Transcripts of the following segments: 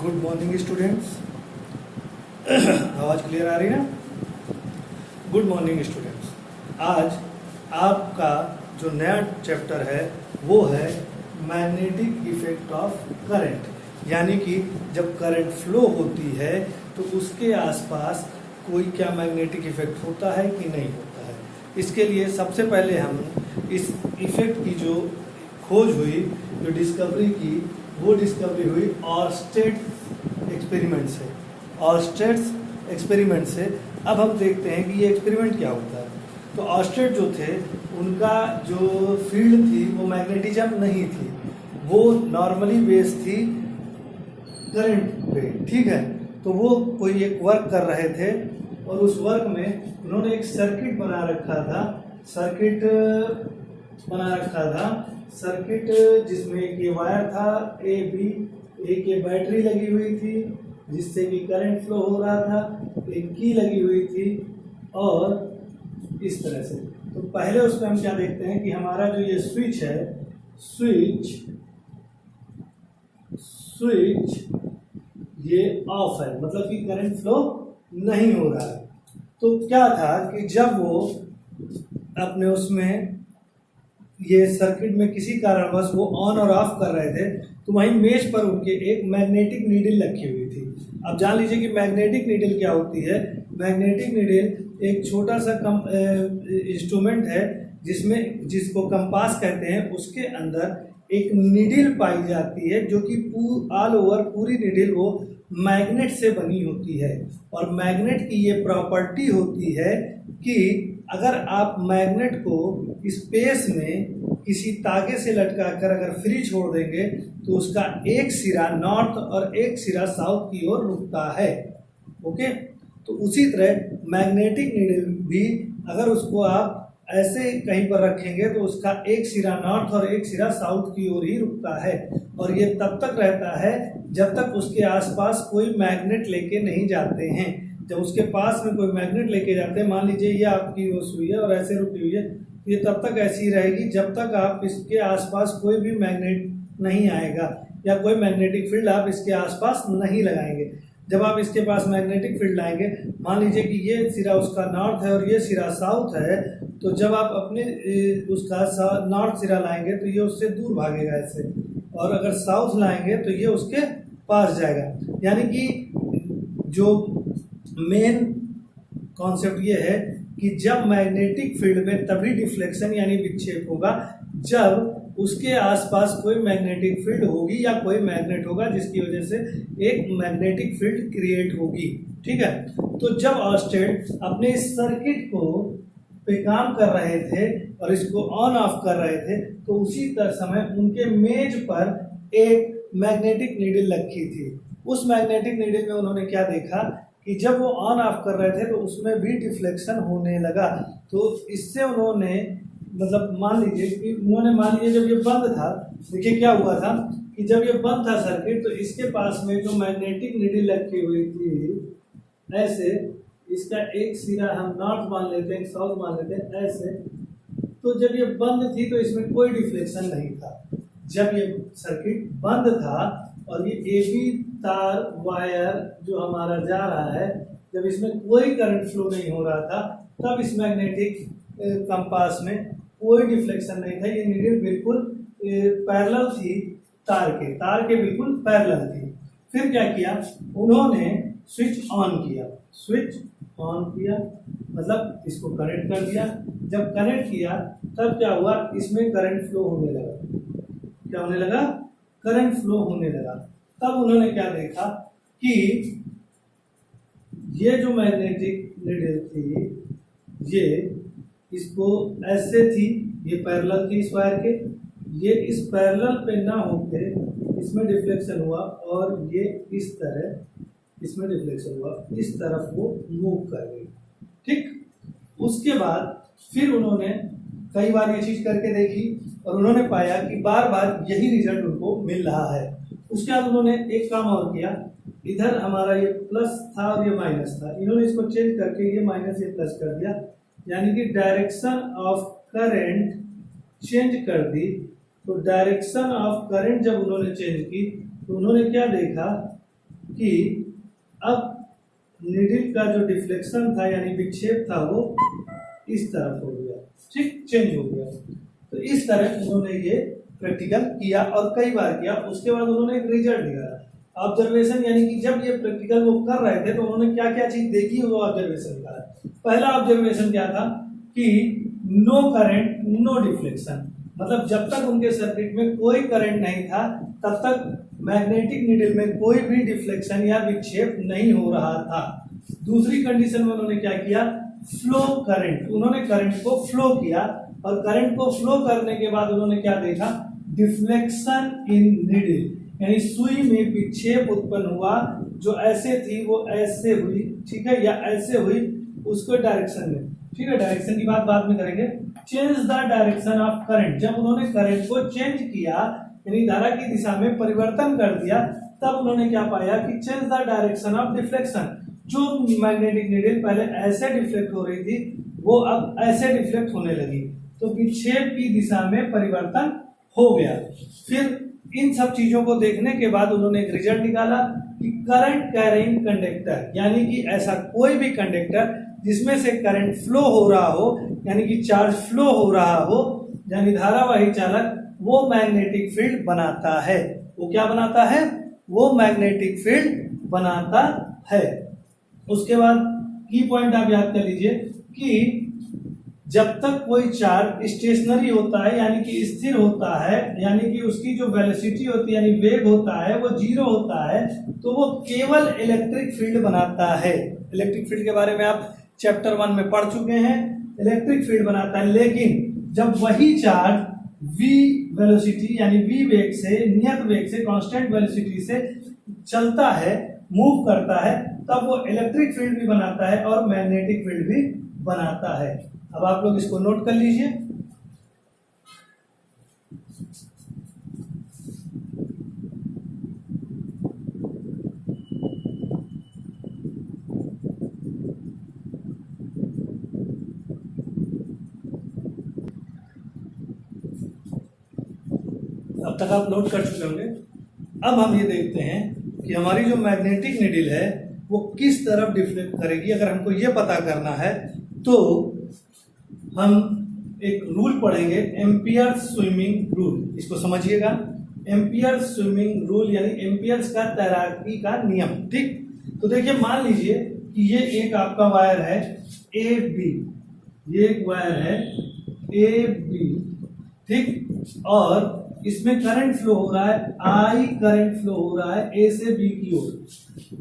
Good morning students. आवाज़ clear आ रही है? Good morning students. आज आपका जो नया चैप्टर है वो है मैग्नेटिक इफेक्ट ऑफ करंट, यानी कि जब करंट फ्लो होती है तो उसके आसपास कोई क्या मैग्नेटिक इफेक्ट होता है कि नहीं होता है। इसके लिए सबसे पहले हम इस इफेक्ट की जो खोज हुई, जो डिस्कवरी की, वो डिस्कवरी हुई ऑर्स्टेड एक्सपेरिमेंट से। ऑर्स्टेड एक्सपेरिमेंट से अब हम देखते हैं कि ये एक्सपेरिमेंट क्या होता है। तो ऑर्स्टेड जो थे उनका जो फील्ड थी वो मैग्नेटिज्म नहीं थी, वो नॉर्मली बेस थी करंट पे, ठीक है। तो वो कोई एक वर्क कर रहे थे और उस वर्क में उन्होंने एक सर्किट बना रखा था, सर्किट जिसमें एक ये वायर था ए बी, एक ये बैटरी लगी हुई थी जिससे कि करंट फ्लो हो रहा था, एक की लगी हुई थी और इस तरह से। तो पहले उसमें हम क्या देखते हैं कि हमारा जो ये स्विच है, स्विच ये ऑफ है, मतलब कि करंट फ्लो नहीं हो रहा है। तो क्या था कि जब वो अपने उसमें ये सर्किट में किसी कारणवश वो ऑन और ऑफ कर रहे थे तो वहीं मेज पर उनके एक मैग्नेटिक नीडल रखी हुई थी। अब जान लीजिए कि मैग्नेटिक नीडल क्या होती है। मैग्नेटिक नीडल एक छोटा सा इंस्ट्रूमेंट है जिसको कंपास कहते हैं। उसके अंदर एक नीडल पाई जाती है जो कि ऑल ओवर पूरी नीडल वो मैग्नेट से बनी होती है। और मैग्नेट की ये प्रॉपर्टी होती है कि अगर आप मैग्नेट को स्पेस में किसी तागे से लटका कर अगर फ्री छोड़ देंगे तो उसका एक सिरा नॉर्थ और एक सिरा साउथ की ओर रुकता है। ओके, तो उसी तरह मैग्नेटिक नीडल भी अगर उसको आप ऐसे कहीं पर रखेंगे तो उसका एक सिरा नॉर्थ और एक सिरा साउथ की ओर ही रुकता है। और ये तब तक रहता है जब तक उसके आसपास कोई मैग्नेट लेके नहीं जाते हैं। जब उसके पास में कोई मैग्नेट लेके जाते हैं, मान लीजिए ये आपकी वो सुई है और ऐसे रुकी हुई है, तो ये तब तक ऐसी रहेगी जब तक आप इसके आसपास कोई भी मैग्नेट नहीं आएगा या कोई मैग्नेटिक फील्ड आप इसके आसपास नहीं लगाएंगे। जब आप इसके पास मैग्नेटिक फील्ड लाएंगे, मान लीजिए कि ये सिरा उसका नॉर्थ है और ये सिरा साउथ है, तो जब आप अपने उसका नॉर्थ सिरा लाएंगे तो ये उससे दूर भागेगा ऐसे, और अगर साउथ लाएंगे तो ये उसके पास जाएगा। यानी कि जो मेन कॉन्सेप्ट ये है कि जब मैग्नेटिक फील्ड में तभी डिफ्लेक्शन यानी विक्षेप होगा जब उसके आसपास कोई मैग्नेटिक फील्ड होगी या कोई मैग्नेट होगा जिसकी वजह से एक मैग्नेटिक फील्ड क्रिएट होगी, ठीक है। तो जब ऑर्स्टेड अपने इस सर्किट को पे काम कर रहे थे और इसको ऑन ऑफ कर रहे थे तो उसी समय उनके मेज पर एक मैग्नेटिक नीडल रखी थी। उस मैग्नेटिक नीडल में उन्होंने क्या देखा कि जब वो ऑन ऑफ कर रहे थे तो उसमें भी डिफ्लेक्शन होने लगा। तो इससे उन्होंने मान लीजिए जब ये बंद था, देखिए क्या हुआ था कि जब ये बंद था सर्किट तो इसके पास में जो मैग्नेटिक नीडल रखी हुई थी ऐसे, इसका एक सिरा हम नॉर्थ मान लेते हैं, साउथ मान लेते हैं ऐसे। तो जब ये बंद थी तो इसमें कोई डिफ्लेक्शन नहीं था। जब ये सर्किट बंद था और ये एबी तार वायर जो हमारा जा रहा है, जब इसमें कोई करंट फ्लो नहीं हो रहा था तब इस मैग्नेटिक कंपास में कोई डिफ्लेक्शन नहीं था। ये नीडल बिल्कुल पैरेलल थी, तार के बिल्कुल पैरेलल थी। फिर क्या किया उन्होंने, स्विच ऑन किया, मतलब इसको कनेक्ट कर दिया। जब कनेक्ट किया तब क्या हुआ, इसमें करंट फ्लो होने लगा। क्या होने लगा? करंट फ्लो होने लगा। तब उन्होंने क्या देखा कि ये जो मैग्नेटिक नीडल थी ये इसको ऐसे थी, ये पैरेलल थी इस वायर के, ये इस पैरेलल पे ना होके इसमें डिफ्लेक्शन हुआ और ये इस तरह इसमें डिफ्लेक्शन हुआ, इस तरफ वो मूव कर गई, ठीक। उसके बाद फिर उन्होंने कई बार ये चीज करके देखी और उन्होंने पाया कि बार बार यही रिजल्ट उनको मिल रहा है। उसके बाद उन्होंने एक काम और किया, इधर हमारा ये प्लस था और ये माइनस था, इन्होंने इसको चेंज करके ये माइनस ये प्लस कर दिया, यानी कि डायरेक्शन ऑफ करंट चेंज कर दी। तो डायरेक्शन ऑफ करंट जब उन्होंने चेंज की तो उन्होंने क्या देखा कि अब नीडल का जो डिफ्लेक्शन था यानी विक्षेप था वो इस तरफ हो गया, ठीक, चेंज हो गया। तो इस तरह उन्होंने ये प्रैक्टिकल किया और कई बार किया। उसके बाद उन्होंने एक रिजल्ट निकाला, ऑब्जर्वेशन, यानी कि जब ये प्रैक्टिकल वो कर रहे थे तो उन्होंने क्या क्या चीज देखी वो ऑब्जर्वेशन निकाला। पहला ऑब्जर्वेशन क्या था कि नो करंट नो डिफ्लेक्शन, मतलब जब तक उनके सर्किट में कोई करंट नहीं था तब तक मैग्नेटिक नीडल में कोई भी डिफ्लेक्शन या विक्षेप नहीं हो रहा था। दूसरी कंडीशन में उन्होंने क्या किया, फ्लो करंट, उन्होंने करंट को फ्लो किया और करंट को फ्लो करने के बाद उन्होंने क्या देखा, डिफ्लेक्शन इन नीडल, यानी सुई में विक्षेप उत्पन्न हुआ, जो ऐसे थी वो ऐसे हुई, ठीक है, या ऐसे हुई उसको डायरेक्शन में, ठीक है, डायरेक्शन की बात बाद में करेंगे। Change the direction of current, जब उन्होंने करंट को चेंज किया यानी धारा की दिशा में परिवर्तन कर दिया, तब उन्होंने क्या पाया कि change the direction of deflection, जो मैग्नेटिक नीडल पहले ऐसे डिफ्लेक्ट हो रही थी वो अब ऐसे डिफ्लेक्ट होने लगी, तो विक्षेप की दिशा में परिवर्तन हो गया। फिर इन सब चीजों को देखने के बाद उन्होंने एक रिजल्ट निकाला कि करंट कैरिंग कंडक्टर, यानी कि ऐसा कोई भी कंडक्टर जिसमें से करंट फ्लो हो रहा हो, यानी कि चार्ज फ्लो हो रहा हो, यानी धारावाही चालक, वो मैग्नेटिक फील्ड बनाता है। वो क्या बनाता है, वो मैग्नेटिक फील्ड बनाता है। उसके बाद की पॉइंट आप याद कर लीजिए कि जब तक कोई चार्ज स्टेशनरी होता है यानी कि स्थिर होता है, यानी कि उसकी जो वेलोसिटी होती है यानी वेग होता है वो जीरो होता है, तो वो केवल इलेक्ट्रिक फील्ड बनाता है। इलेक्ट्रिक फील्ड के बारे में आप चैप्टर 1 में पढ़ चुके हैं, इलेक्ट्रिक फील्ड बनाता है। लेकिन जब वही चार्ज v वेलोसिटी यानी v वेग से, नियत वेग से, कांस्टेंट वेलोसिटी से चलता है, मूव करता है, तब वो इलेक्ट्रिक फील्ड भी बनाता है और मैग्नेटिक फील्ड भी बनाता है। अब आप लोग इसको नोट कर लीजिए। अब तक आप नोट कर चुके होंगे। अब हम ये देखते हैं कि हमारी जो मैग्नेटिक नीडल है वो किस तरफ डिफ्लेक्ट करेगी। अगर हमको ये पता करना है तो हम एक रूल पढ़ेंगे, एम्पियर स्विमिंग रूल। इसको समझिएगा, एम्पियर स्विमिंग रूल यानी एम्पियर्स का तैराकी का नियम, ठीक। तो देखिए, मान लीजिए कि ये एक आपका वायर है ए बी, ये एक वायर है ए बी, ठीक, और इसमें करंट फ्लो हो रहा है, आई करंट फ्लो हो रहा है ए से बी की ओर।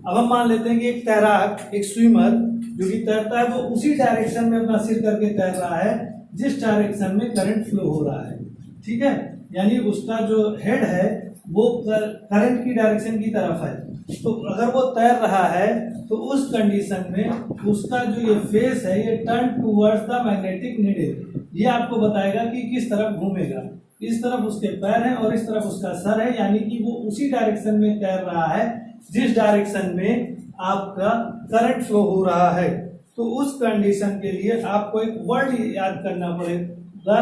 अब हम मान लेते हैं कि एक तैराक, एक स्विमर जो कि तैरता है, वो उसी डायरेक्शन में अपना सिर करके तैर रहा है जिस डायरेक्शन में करंट फ्लो हो रहा है, ठीक है, यानी उसका जो हेड है वो करंट की डायरेक्शन की तरफ है। तो अगर वो तैर रहा है तो उस कंडीशन में उसका जो ये फेस है ये turn towards the magnetic needle, ये आपको बताएगा कि किस तरफ घूमेगा। इस तरफ उसके पैर हैं और इस तरफ उसका सर है, यानी कि वो उसी डायरेक्शन में तैर रहा है जिस डायरेक्शन में आपका करंट फ्लो हो रहा है। तो उस कंडीशन के लिए आपको एक वर्ड याद करना पड़ेगा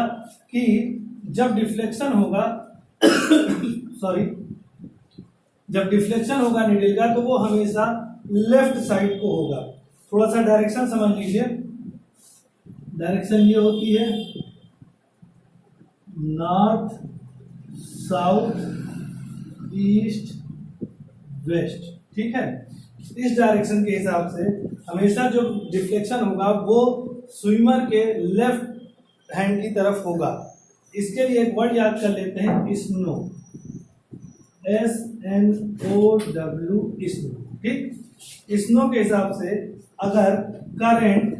कि जब डिफ्लेक्शन होगा सॉरी, जब डिफ्लेक्शन होगा नीडल का तो वो हमेशा लेफ्ट साइड को होगा। थोड़ा सा डायरेक्शन समझ लीजिए, डायरेक्शन ये होती है नॉर्थ, साउथ, ईस्ट, वेस्ट, ठीक है। इस डायरेक्शन के हिसाब से हमेशा जो डिफ्लेक्शन होगा वो स्विमर के लेफ्ट हैंड की तरफ होगा। इसके लिए एक वर्ड याद कर लेते हैं, स्नो, SNOW, स्नो, ठीक। स्नो के हिसाब से अगर current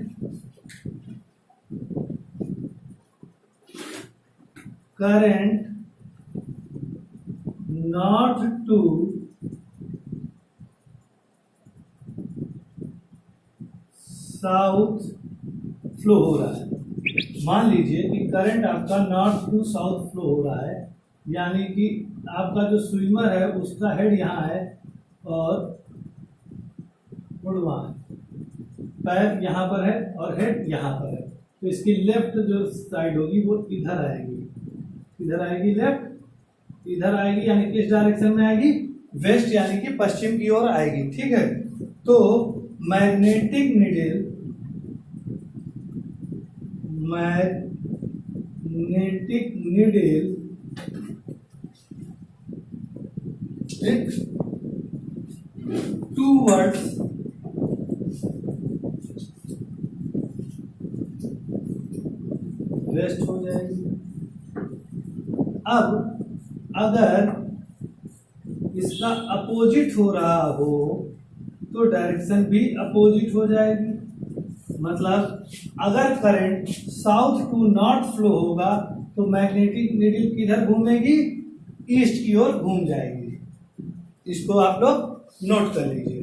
north to south flow हो रहा है, मान लीजिए कि करंट आपका नॉर्थ टू साउथ फ्लो हो रहा है, यानी कि आपका जो स्विमर है उसका हेड यहाँ है और वहाँ है, पैर यहाँ पर है और हेड यहाँ पर है, तो इसकी लेफ्ट जो साइड होगी वो इधर आएगी, इधर आएगी लेफ्ट, इधर आएगी, यानी किस डायरेक्शन में आएगी, वेस्ट यानी कि पश्चिम की ओर आएगी, ठीक है। तो मैग्नेटिक नीडल टूवर्ड्स वेस्ट हो जाएगी। अब अगर इसका अपोजिट हो रहा हो तो डायरेक्शन भी अपोजिट हो जाएगी। मतलब अगर current south to north flow होगा तो मैग्नेटिक नीडल किधर घूमेगी, ईस्ट की ओर घूम जाएगी। इसको आप लोग नोट कर लीजिए।